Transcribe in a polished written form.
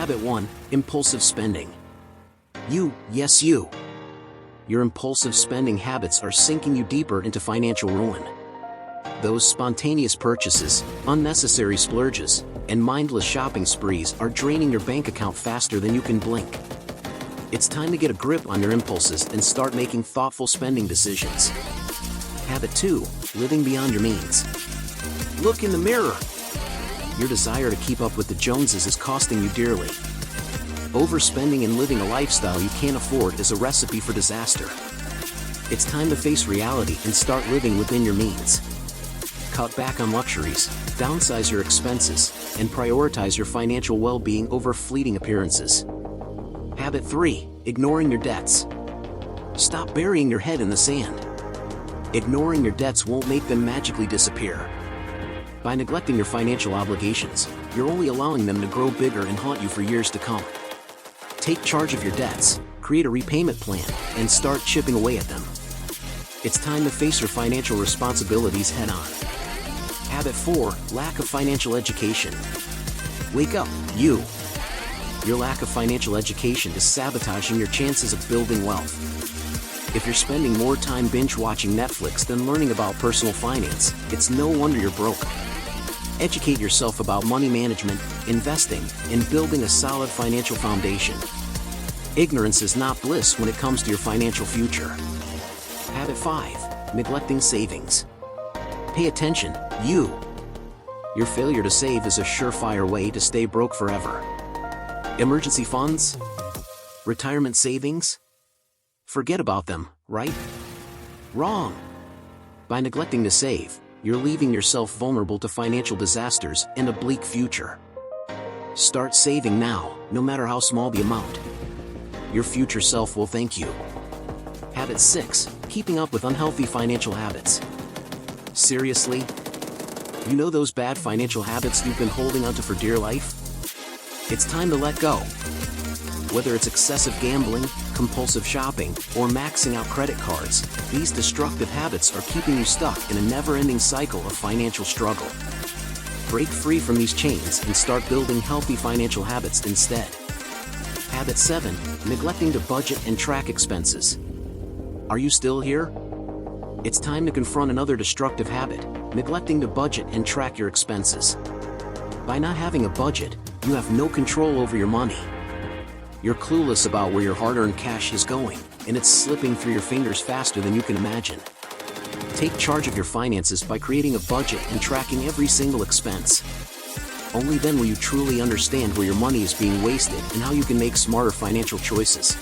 Habit 1. Impulsive spending. Yes you. Your impulsive spending habits are sinking you deeper into financial ruin. Those spontaneous purchases, unnecessary splurges, and mindless shopping sprees are draining your bank account faster than you can blink. It's time to get a grip on your impulses and start making thoughtful spending decisions. Habit 2. Living beyond your means. Look in the mirror. Your desire to keep up with the Joneses is costing you dearly. Overspending and living a lifestyle you can't afford is a recipe for disaster. It's time to face reality and start living within your means. Cut back on luxuries, downsize your expenses, and prioritize your financial well-being over fleeting appearances. Habit 3. Ignoring your debts. Stop burying your head in the sand. Ignoring your debts won't make them magically disappear. By neglecting your financial obligations, you're only allowing them to grow bigger and haunt you for years to come. Take charge of your debts, create a repayment plan, and start chipping away at them. It's time to face your financial responsibilities head-on. Habit 4. Lack of financial education. Wake up, you. Your lack of financial education is sabotaging your chances of building wealth. If you're spending more time binge-watching Netflix than learning about personal finance, it's no wonder you're broke. Educate yourself about money management, investing, and building a solid financial foundation. Ignorance is not bliss when it comes to your financial future. Habit 5. Neglecting savings. Pay attention, you. Your failure to save is a surefire way to stay broke forever. Emergency funds? Retirement savings? Forget about them, right? Wrong. By neglecting to save, you're leaving yourself vulnerable to financial disasters and a bleak future. Start saving now, no matter how small the amount. Your future self will thank you. Habit 6. Keeping up with unhealthy financial habits. Seriously? You know those bad financial habits you've been holding onto for dear life? It's time to let go. Whether it's excessive gambling, compulsive shopping, or maxing out credit cards, these destructive habits are keeping you stuck in a never-ending cycle of financial struggle. Break free from these chains and start building healthy financial habits instead. Habit 7. Neglecting to budget and track expenses. Are you still here? It's time to confront another destructive habit, neglecting to budget and track your expenses. By not having a budget, you have no control over your money. You're clueless about where your hard-earned cash is going, and it's slipping through your fingers faster than you can imagine. Take charge of your finances by creating a budget and tracking every single expense. Only then will you truly understand where your money is being wasted and how you can make smarter financial choices.